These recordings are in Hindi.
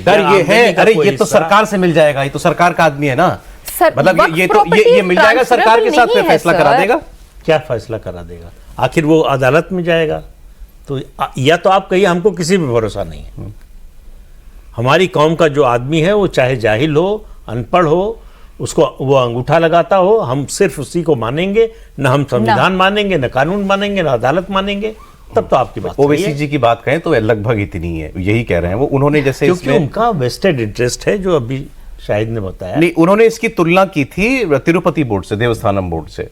सर ये है, अरे ये तो सरकार से मिल जाएगा, ये तो सरकार का आदमी है ना, मतलब ये मिल जाएगा, सरकार के साथ फैसला करा देगा। क्या फैसला करा देगा? आखिर वो अदालत में जाएगा। तो या तो आप कहिए हमको किसी पे भरोसा नहीं है। हमारी कौम का जो आदमी है वो चाहे जाहिल हो, अनपढ़ हो, उसको वो अंगूठा लगाता हो, हम सिर्फ उसी को मानेंगे, न हम संविधान मानेंगे, न कानून मानेंगे, न अदालत मानेंगे। तब तो आपकी बात ओवैसी जी की बात करें तो लगभग इतनी है, यही कह रहे हैं वो। उन्होंने जैसे क्योंकि उनका वेस्टेड इंटरेस्ट है, जो अभी शाहिद ने बताया। नहीं, उन्होंने इसकी तुलना की थी तिरुपति बोर्ड से, देवस्थानम बोर्ड से,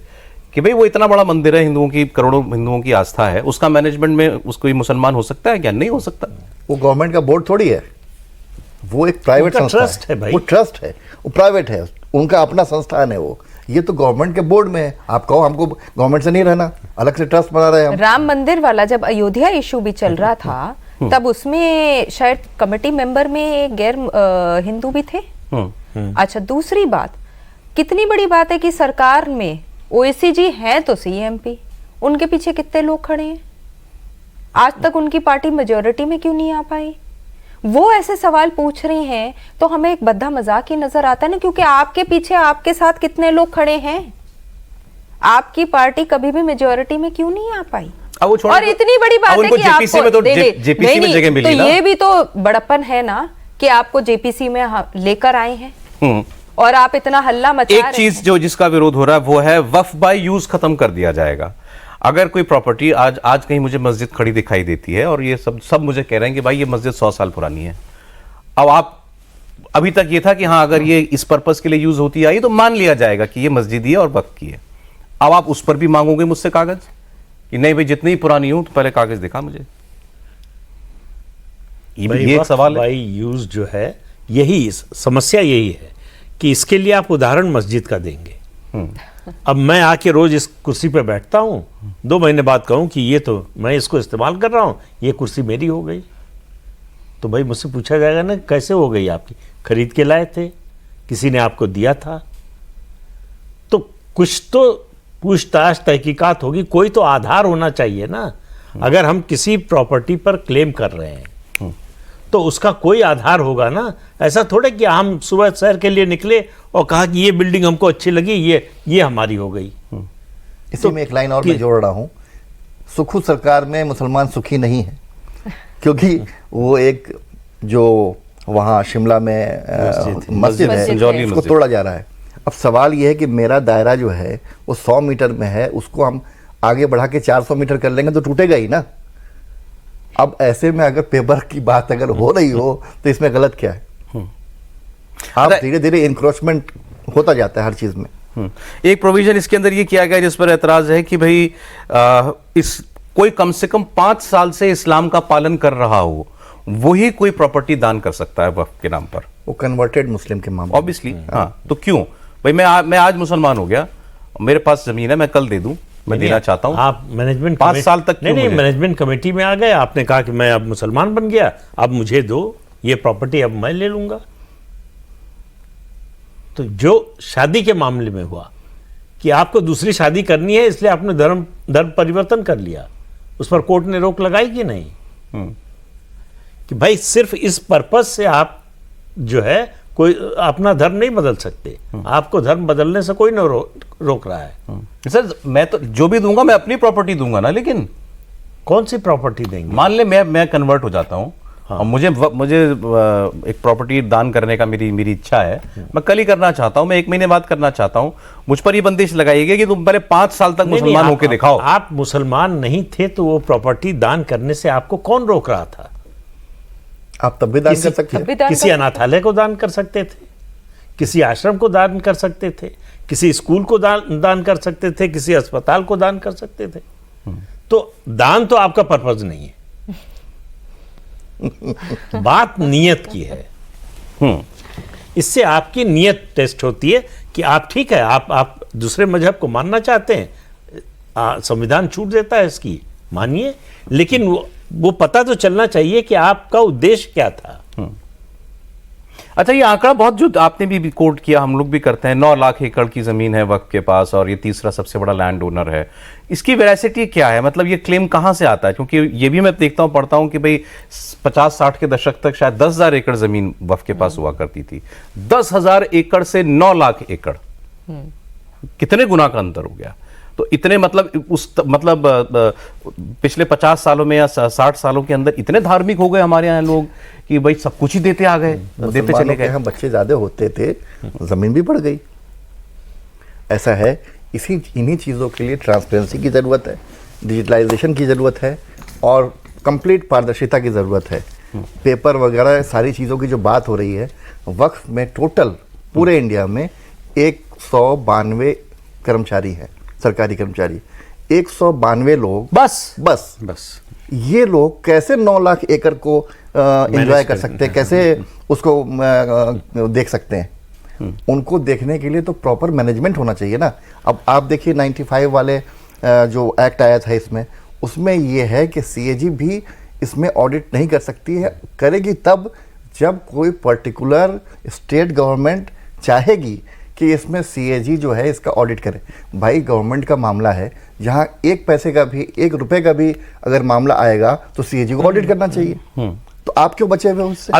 कि भाई वो इतना बड़ा मंदिर है, हिंदुओं की, करोड़ों हिंदुओं की आस्था है, उसका मैनेजमेंट में उसको मुसलमान हो सकता है क्या? नहीं हो सकता। वो गवर्नमेंट का बोर्ड थोड़ी है, वो एक प्राइवेट संस्था ट्रस्ट है भाई। वो ट्रस्ट है, वो प्राइवेट है, उनका अपना संस्थान है वो। ये तो गवर्नमेंट के बोर्ड में है। आप कहो हमको गवर्नमेंट से नहीं रहना, अलग से ट्रस्ट बना रहे हैं हम। राम मंदिर वाला जब अयोध्या इशू भी चल रहा था, तब उसमें शायद कमेटी मेंबर में गैर हिंदू भी थे। अच्छा, दूसरी बात, कितनी बड़ी बात है कि सरकार में ओवैसी जी हैं तो सीएमपी, उनके पीछे कितने लोग खड़े हैं? आज तक उनकी पार्टी मेजोरिटी में क्यों नहीं आ पाई? वो ऐसे सवाल पूछ रही हैं तो हमें एक बद्दा मजाक ही नजर आता है ना, क्योंकि आपके पीछे आपके साथ कितने लोग खड़े हैं? आपकी पार्टी कभी भी मेजोरिटी में क्यों नहीं आ पाई? और इतनी बड़ी बात है कि जेपीसी में तो जेपीसी में जगह मिली तो ना। ये भी तो बड़प्पन है ना कि आपको जेपीसी में लेकर आए हैं और आप इतना हल्ला मचा रहे हैं। एक चीज जो जिसका विरोध हो रहा है वो है वक्फ बाय यूज खत्म कर दिया जाएगा। अगर कोई प्रॉपर्टी आज कहीं मुझे मस्जिद खड़ी दिखाई देती है और ये सब मुझे कह रहे हैं कि भाई ये मस्जिद 100 साल पुरानी है, अब आप, अभी तक ये था कि हाँ अगर ये इस पर्पस के लिए यूज होती आई तो मान लिया जाएगा कि ये मस्जिद ही है और वक्फ की है। अब आप उस पर भी मांगोगे मुझसे कागज कि नहीं भाई जितनी पुरानी हो तो पहले कागज दिखा मुझे। ये एक सवाल है। यूज जो है, यही समस्या यही है कि इसके लिए आप उदाहरण मस्जिद का देंगे। अब मैं आके रोज इस कुर्सी पे बैठता हूं, 2 महीने बाद कहूं कि ये तो मैं इसको इस्तेमाल कर रहा हूं, ये कुर्सी मेरी हो गई, तो भाई मुझसे पूछा जाएगा ना कैसे हो गई आपकी? खरीद के लाए थे, किसी ने आपको दिया था? तो कुछ तो पूछताछ तहकीकात होगी, कोई तो आधार होना चाहिए ना। अगर हम किसी प्रॉपर्टी पर क्लेम कर रहे हैं तो उसका कोई आधार होगा ना। ऐसा थोड़े कि हम सुबह सैर के लिए निकले और कहा कि ये बिल्डिंग हमको अच्छी लगी, ये हमारी हो गई। इसी तो में एक लाइन और मैं जोड़ रहा हूं, सुखू सरकार में मुसलमान सुखी नहीं है, क्योंकि वो एक जो वहां शिमला में मस्जिद है उसको तोड़ा जा रहा है। अब सवाल यह है कि मेरा दायरा जो है वो 100 मीटर में है, उसको हम आगे बढ़ा के 400 मीटर कर लेंगे तो टूटेगा ही ना। अब ऐसे में अगर पेपर की बात अगर हो रही हो तो इसमें गलत क्या है? आप धीरे धीरे इंक्रोचमेंट होता जाता है हर चीज में। एक प्रोविजन इसके अंदर ये किया गया जिस पर एतराज है कि भाई इस कोई कम से कम 5 साल से इस्लाम का पालन कर रहा हो, वही कोई प्रॉपर्टी दान कर सकता है वक्फ के नाम पर। वो कन्वर्टेड मुस्लिम के मामले ऑब्वियसली। हाँ, तो क्यों भाई मैं आज मुसलमान हो गया, मेरे पास जमीन है, मैं कल दे दूं, मैं देना चाहता हूं। आप मैनेजमेंट 5 साल तक नहीं मैनेजमेंट कमेटी में आ गए, आपने कहा कि मैं अब मुसलमान बन गया, अब मुझे दो ये प्रॉपर्टी, अब मैं ले लूंगा। तो जो शादी के मामले में हुआ कि आपको दूसरी शादी करनी है इसलिए आपने धर्म परिवर्तन कर लिया, उस पर कोर्ट ने रोक लगाई कि नहीं? कि भाई सिर्फ इस पर्पस से आप जो है कोई अपना धर्म नहीं बदल सकते। आपको धर्म बदलने से कोई न रोक रहा है। सर मैं तो जो भी दूंगा मैं अपनी प्रॉपर्टी दूंगा ना, लेकिन कौन सी प्रॉपर्टी देंगे? मान ले मैं कन्वर्ट हो जाता हूं। हाँ। और मुझे एक प्रॉपर्टी दान करने का मेरी इच्छा है, मैं कल ही करना चाहता हूं, मैं 1 महीने बाद करना चाहता हूं, मुझ पर ये बंदिश लगाइएगा कि तुम पहले 5 साल तक मुसलमान होकर दिखाओ। आप मुसलमान नहीं थे तो वो प्रॉपर्टी दान करने से आपको कौन रोक रहा था? आप तब भी दान कर सकते थे। किसी अनाथालय को दान कर सकते थे, किसी आश्रम को दान कर सकते थे, किसी स्कूल को दान कर सकते थे, किसी अस्पताल को दान कर सकते थे। तो दान तो आपका पर्पज नहीं है। बात नियत की है। इससे आपकी नियत टेस्ट होती है कि आप ठीक है, आप दूसरे मजहब को मानना चाहते हैं, संविधान छूट देता है इसकी, मानिए, लेकिन वो पता तो चलना चाहिए कि आपका उद्देश्य क्या था। अच्छा, ये आंकड़ा बहुत जो आपने भी कोट किया, हम लोग भी करते हैं, 9 लाख एकड़ की जमीन है वक्फ के पास और ये तीसरा सबसे बड़ा लैंड ओनर है। इसकी वेरासिटी क्या है, मतलब ये क्लेम कहां से आता है? क्योंकि ये भी मैं देखता हूं, पढ़ता हूं कि भाई 50-60 के दशक तक शायद 10,000 एकड़ जमीन वक्फ के पास हुआ करती थी। 10,000 एकड़ से 9 लाख एकड़, कितने गुना का अंतर हो गया। तो इतने पिछले 50 सालों में या 60 सालों के अंदर इतने धार्मिक हो गए हमारे यहाँ लोग कि भाई सब कुछ ही देते आ गए, देते चले गए। हम बच्चे ज्यादा होते थे, जमीन भी बढ़ गई। ऐसा है, इन्हीं चीजों के लिए ट्रांसपेरेंसी की जरूरत है, डिजिटलाइजेशन की जरूरत है और कंप्लीट पारदर्शिता की जरूरत है। पेपर वगैरह सारी चीजों की जो बात हो रही है, वक्फ में टोटल पूरे इंडिया में 192 कर्मचारी है, सरकारी कर्मचारी 192 लोग। बस ये लोग कैसे 9 लाख एकड़ को एंजॉय कर सकते हैं, कैसे उसको देख सकते हैं? उनको देखने के लिए तो प्रॉपर मैनेजमेंट होना चाहिए ना। अब आप देखिए 95 वाले जो एक्ट आया था उसमें ये है कि सीएजी भी इसमें ऑडिट नहीं कर सकती है, करेगी तब जब कोई पर्टिकुलर स्टेट गवर्नमेंट चाहेगी कि इसमें सीएजी जो है इसका ऑडिट करे। भाई गवर्नमेंट का मामला है, जहां 1 पैसे का भी 1 रुपए का भी अगर मामला आएगा तो सीएजी को ऑडिट करना चाहिए। तो आप क्यों बचे हुए उससे?